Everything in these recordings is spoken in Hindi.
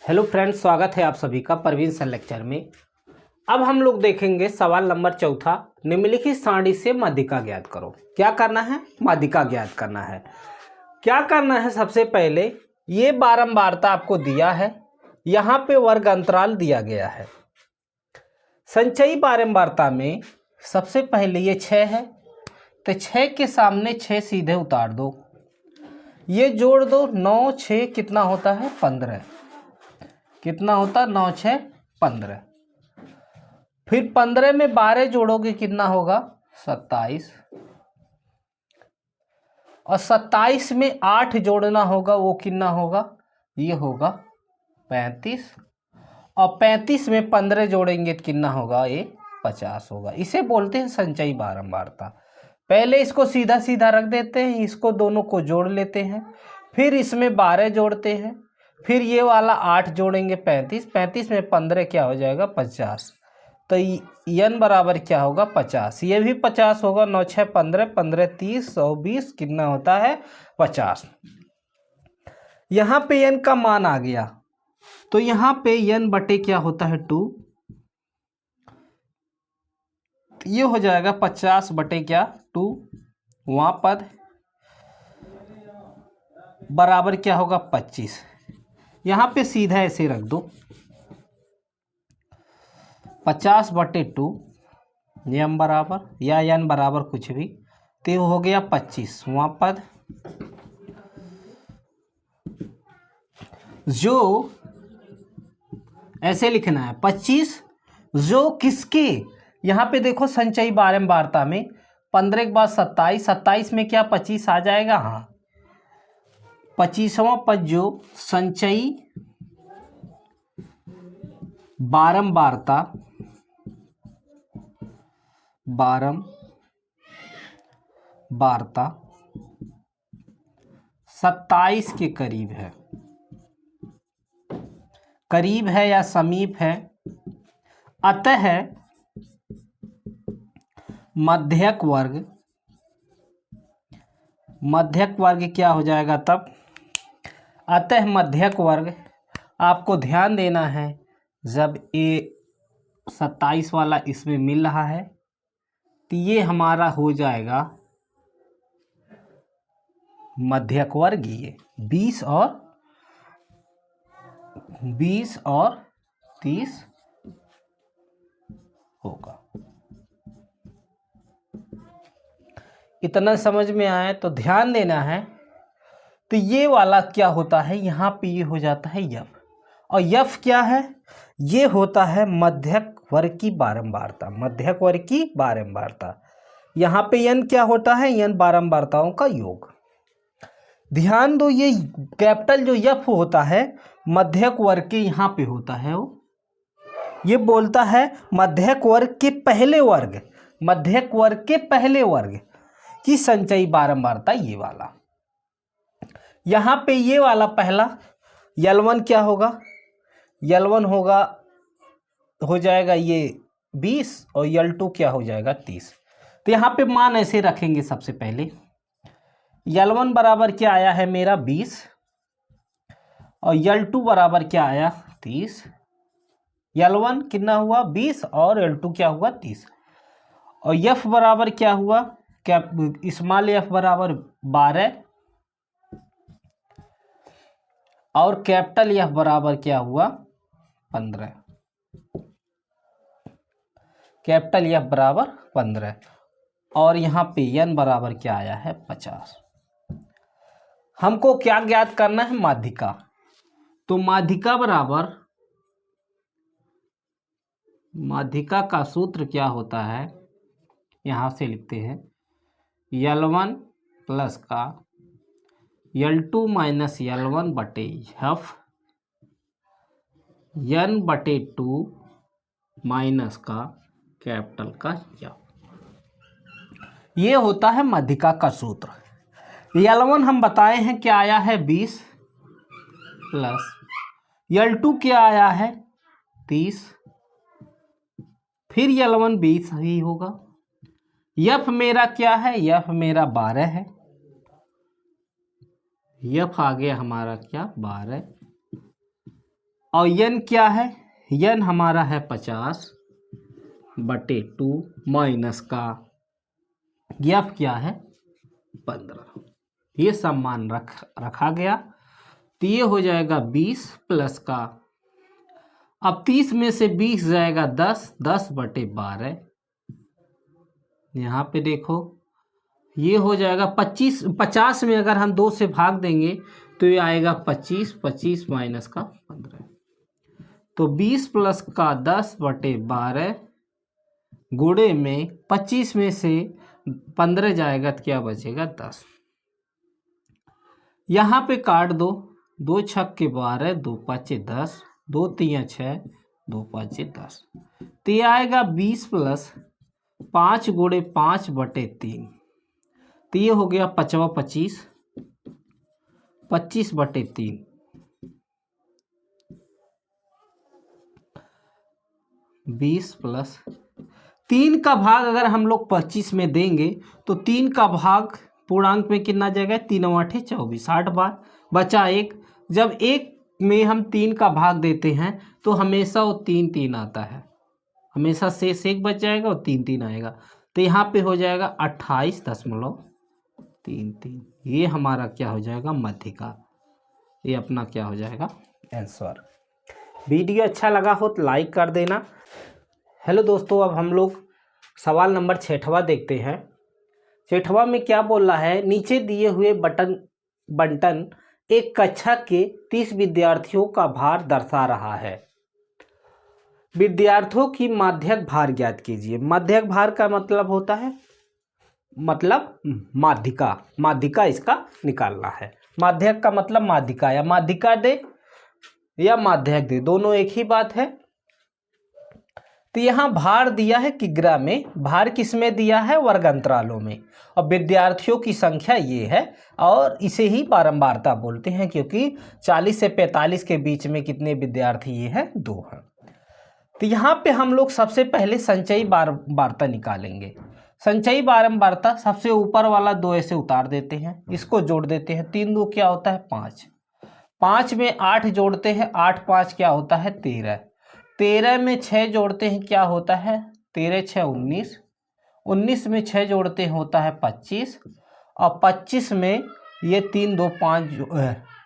हेलो फ्रेंड्स, स्वागत है आप सभी का परवीन सर लेक्चर में। अब हम लोग देखेंगे सवाल नंबर 4, निम्नलिखित सारणी से माध्यिका ज्ञात करो। क्या करना है? माध्यिका ज्ञात करना है। क्या करना है? सबसे पहले ये बारंबारता आपको दिया है, यहाँ पे वर्ग अंतराल दिया गया है। संचयी बारंबारता में सबसे पहले ये 6 है, तो 6 के सामने 6 सीधे उतार दो, ये जोड़ दो, 9 6 कितना होता है? 15। कितना होता? 9 6 15। फिर 15 में 12 जोड़ोगे कितना होगा? 27। और 27 में 8 जोड़ना होगा, वो कितना होगा? ये होगा 35। और 35 में 15 जोड़ेंगे तो कितना होगा? ये 50 होगा। इसे बोलते हैं संचयी बारंबारता। पहले इसको सीधा सीधा रख देते हैं, इसको दोनों को जोड़ लेते हैं, फिर इसमें 12 जोड़ते हैं, फिर ये वाला 8 जोड़ेंगे 35। 35 में 15 क्या हो जाएगा? 50। तो n बराबर क्या होगा? 50। ये भी 50 होगा। 9 6 15, 15 30, 120 कितना होता है? 50। यहाँ पे n का मान आ गया, तो यहाँ पे n बटे क्या होता है? 2। ये हो जाएगा 50 बटे क्या? 2। वहाँ पर बराबर क्या होगा? 25। यहाँ पे सीधा ऐसे रख दो, 50 बटे 2 m बराबर या n बराबर कुछ भी, तो हो गया 25। वहाँ पर जो ऐसे लिखना है 25 जो किसके, यहाँ पे देखो संचयी बारंबारता में 15 के बाद 27, 27 में क्या 25 आ जाएगा? हाँ, 25वां पद जो संचयी बारंबारता 27 के करीब है। करीब है या समीप है, अतः मध्यक वर्ग क्या हो जाएगा तब? अतः मध्यक वर्ग आपको ध्यान देना है, जब ये 27 वाला इसमें मिल रहा है तो ये हमारा हो जाएगा मध्यक वर्ग। ये 20 और 30 होगा। इतना समझ में आया तो ध्यान देना है। तो ये वाला क्या होता है? यहाँ पे ये हो जाता है यफ, और यफ क्या है? ये होता है मध्यक वर्ग की बारंबारता। मध्यक वर्ग की बारंबारता। यहाँ पे n क्या होता है? n बारंबारताओं का योग। ध्यान दो, ये कैपिटल जो यफ होता है मध्यक वर्ग के यहाँ पे होता है, वो ये बोलता है मध्यक वर्ग के पहले वर्ग, मध्यक वर्ग के पहले वर्ग की संचयी बारंबारता ये वाला। यहाँ पे ये वाला पहला L1 क्या होगा? L1 होगा, हो जाएगा ये 20, और L2 क्या हो जाएगा? 30। तो यहाँ पे मान ऐसे रखेंगे। सबसे पहले L1 बराबर क्या आया है मेरा? 20, और L2 बराबर क्या आया? 30। L1 कितना हुआ? 20, और L2 क्या हुआ? 30। और F बराबर क्या हुआ? स्मॉल f बराबर 12, और कैपिटल F बराबर क्या हुआ? 15। कैपिटल F बराबर 15, और यहाँ पे n बराबर क्या आया है? 50। हमको क्या ज्ञात करना है? माध्यिका। तो माध्यिका बराबर, माध्यिका का सूत्र क्या होता है? यहाँ से लिखते हैं L1 प्लस का L2 माइनस L1 बटे F, n बटे 2 माइनस का कैपिटल का F। ये होता है माध्यिका का सूत्र। L1 हम बताए हैं क्या आया है? 20, प्लस L2 क्या आया है? 30, फिर L1 20 ही होगा। F मेरा क्या है? F मेरा 12 है। F आ गया हमारा क्या? 12। और यन क्या है, यन हमारा है 50/2 माइनस का यफ क्या है 15। ये सब मान रखा गया। तो ये हो जाएगा 20 प्लस का, अब 30 में से 20 जाएगा 10, 10/12। यहाँ पे देखो ये हो जाएगा 25, 50 में अगर हम 2 से भाग देंगे तो ये आएगा 25, 25 माइनस का 15। तो 20 प्लस का 10/12 गुणे में 25 में से 15 जाएगा तो क्या बचेगा 10। यहाँ पे काट दो, 2 छक्के 12, 2 पाँचे 10, 2 तियाँ 6, 2 पाँचे 10। तो ये आएगा 20 प्लस 5 गुणे 5/3। तो ये हो गया 5वां 25, 25/3। 20 प्लस 3 का भाग अगर हम लोग 25 में देंगे तो 3 का भाग पूर्णांक में कितना जाएगा, 3 8 24, 60 बार बचा 1। जब 1 में हम 3 का भाग देते हैं तो हमेशा वो 3 3 आता है, हमेशा शेष 1 बच जाएगा और 3 3 आएगा। तो यहाँ पे हो जाएगा 28.33। ये हमारा क्या हो जाएगा मध्यिका, ये अपना क्या हो जाएगा आंसर। वीडियो अच्छा लगा हो तो लाइक कर देना। हेलो दोस्तों, अब हम लोग सवाल नंबर 6वां देखते हैं। 6वां में क्या बोल रहा है, नीचे दिए हुए बंटन एक कक्षा के 30 विद्यार्थियों का भार दर्शा रहा है। विद्यार्थियों की माध्यक भार ज्ञात कीजिए। माध्यक भार का मतलब होता है माध्यिका, माध्यिका इसका निकालना है। माध्यक का मतलब माध्यिका, या माध्यिका दे या माध्यक दे, दोनों एक ही बात है। तो यहाँ भार दिया है किग्रा में, भार किस में दिया है वर्ग अंतरालों में, और विद्यार्थियों की संख्या ये है, और इसे ही बारंबारता बोलते हैं क्योंकि 40 से 45 के बीच में कितने विद्यार्थी ये हैं, 2 हैं। तो यहाँ पे हम लोग सबसे पहले संचयी बारंबारता निकालेंगे। संचयी बारंबारता सबसे ऊपर वाला 2 ऐसे उतार देते हैं, इसको जोड़ देते हैं, 3 2 क्या होता है 5, 5 में 8 जोड़ते हैं, 8 5 क्या होता है 13, 13 में 6 जोड़ते हैं क्या होता है 13 6 19, 19 में 6 जोड़ते हैं होता है 25, और 25 में ये 3 2 5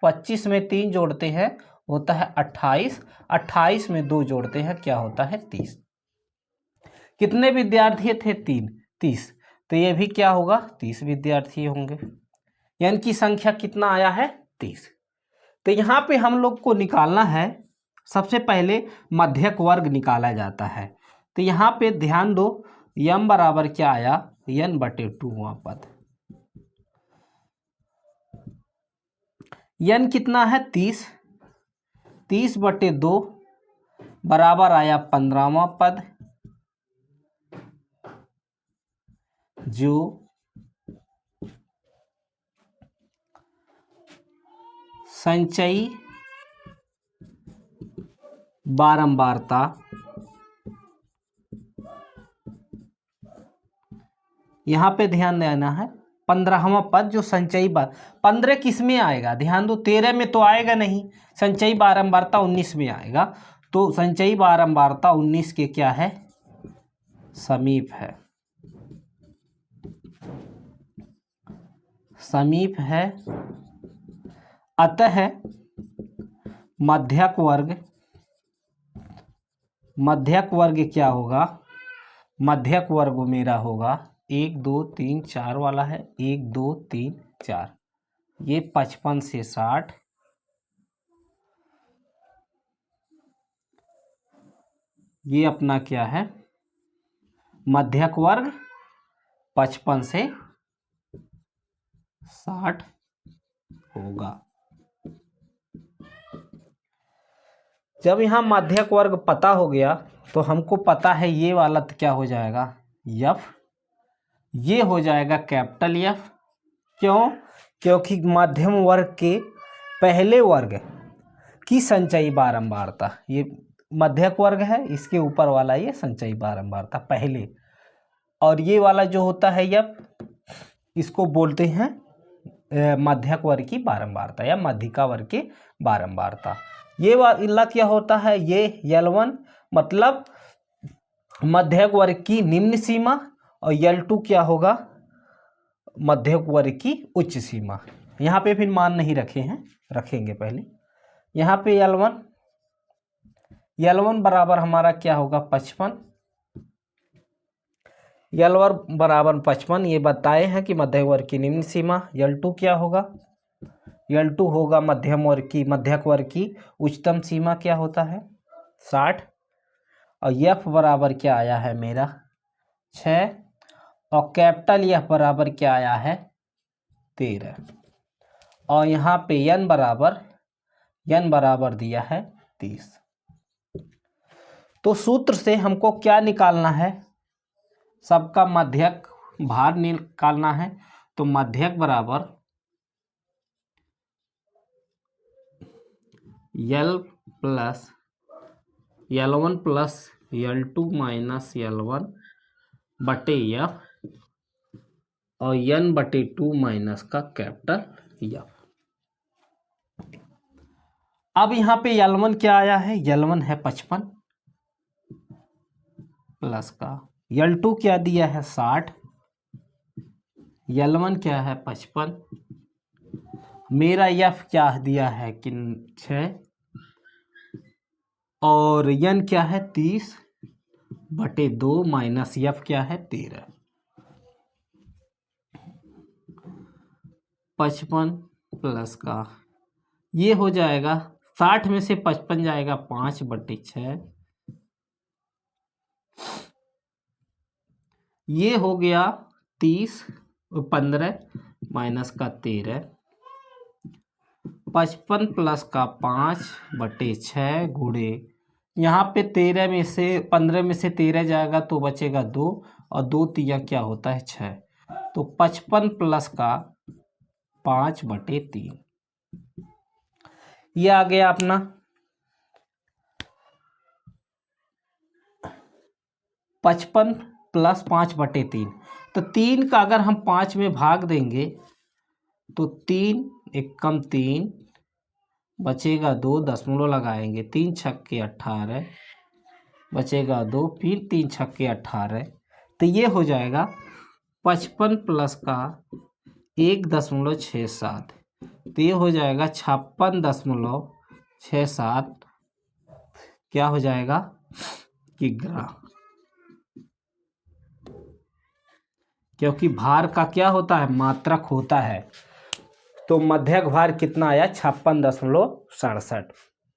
25 में 3 जोड़ते हैं होता है 28, 28 में 2 जोड़ते हैं क्या होता है 30। कितने विद्यार्थी थे 30, तो ये भी क्या होगा 30 विद्यार्थी होंगे, यानी कि संख्या कितना आया है 30। तो यहाँ पे हम लोग को निकालना है, सबसे पहले मध्यक वर्ग निकाला जाता है। तो यहाँ पे ध्यान दो, यम बराबर क्या आया n/2 पद, यन कितना है 30, 30/2 बराबर आया 15वां पद, जो संचयी बारंबारता यहाँ पे ध्यान देना है, 15वां पद जो संचयी 15 किस में आएगा, ध्यान दो 13 में तो आएगा नहीं, संचयी बारंबारता 19 में आएगा। तो संचयी बारंबारता 19 के क्या है समीप है, समीप है। अतः मध्यक वर्ग क्या होगा, मध्यक वर्ग मेरा होगा 1 2 3 4 वाला है, 1 2 3 4, ये 55 से 60, ये अपना क्या है मध्यक वर्ग 55 से 60 होगा। जब यहाँ मध्यक वर्ग पता हो गया तो हमको पता है ये वाला तो क्या हो जाएगा यफ, ये हो जाएगा कैपिटल यफ। क्यों, क्योंकि मध्यम वर्ग के पहले वर्ग की संचयी बारंबारता, ये मध्यक वर्ग है, इसके ऊपर वाला ये संचयी बारंबारता पहले, और ये वाला जो होता है यफ इसको बोलते हैं मध्यक वर्ग की बारंबारता या मध्यिका वर्ग की बारंबारता। ये वाला क्या होता है, ये L1 मतलब मध्यक वर्ग की निम्न सीमा और L2 क्या होगा, मध्यक वर्ग की उच्च सीमा। यहाँ पे फिर मान नहीं रखे हैं, रखेंगे पहले। यहाँ पे L1 बराबर हमारा क्या होगा 55, L1 बराबर 55 ये बताए हैं कि मध्यक वर्ग की निम्न सीमा। L2 क्या होगा, L2 होगा मध्यक वर्ग की उच्चतम सीमा क्या होता है 60, और F बराबर क्या आया है मेरा 6, और कैपिटल F बराबर क्या आया है 13, और यहाँ पे n बराबर दिया है 30। तो सूत्र से हमको क्या निकालना है, सबका मध्यक भार निकालना है। तो मध्यक बराबर L1 plus L2 minus L1 बटे F और n/2 माइनस का कैपिटल F। अब यहाँ पे L1 क्या आया है, L1 है 55 प्लस का L2 क्या दिया है 60, L1 क्या है 55, मेरा F क्या दिया है कि 6, और n क्या है 30/2 माइनस F क्या है 13। 55 प्लस का ये हो जाएगा 60 में से 55 जाएगा 5/6, ये हो गया 15 माइनस का 13, 55 प्लस का 5/6 गुणे यहाँ पे 15 में से 13 जाएगा तो बचेगा 2, और 2 तिया क्या होता है 6, तो 55 प्लस का 5/3 ये आ गया अपना 55 प्लस 5/3। तो 3 का अगर हम 5 में भाग देंगे तो 3 एकम 3 बचेगा 2, दशमलव लगाएंगे 3 छक्के 18 बचेगा 2, फिर 3 छक्के 18, तो ये हो जाएगा 55 प्लस का 1.67, तो ये हो जाएगा 56.67 क्या हो जाएगा किग्रा, क्योंकि भार का क्या होता है मात्रक होता है। तो मध्यक भार कितना आया 56.67।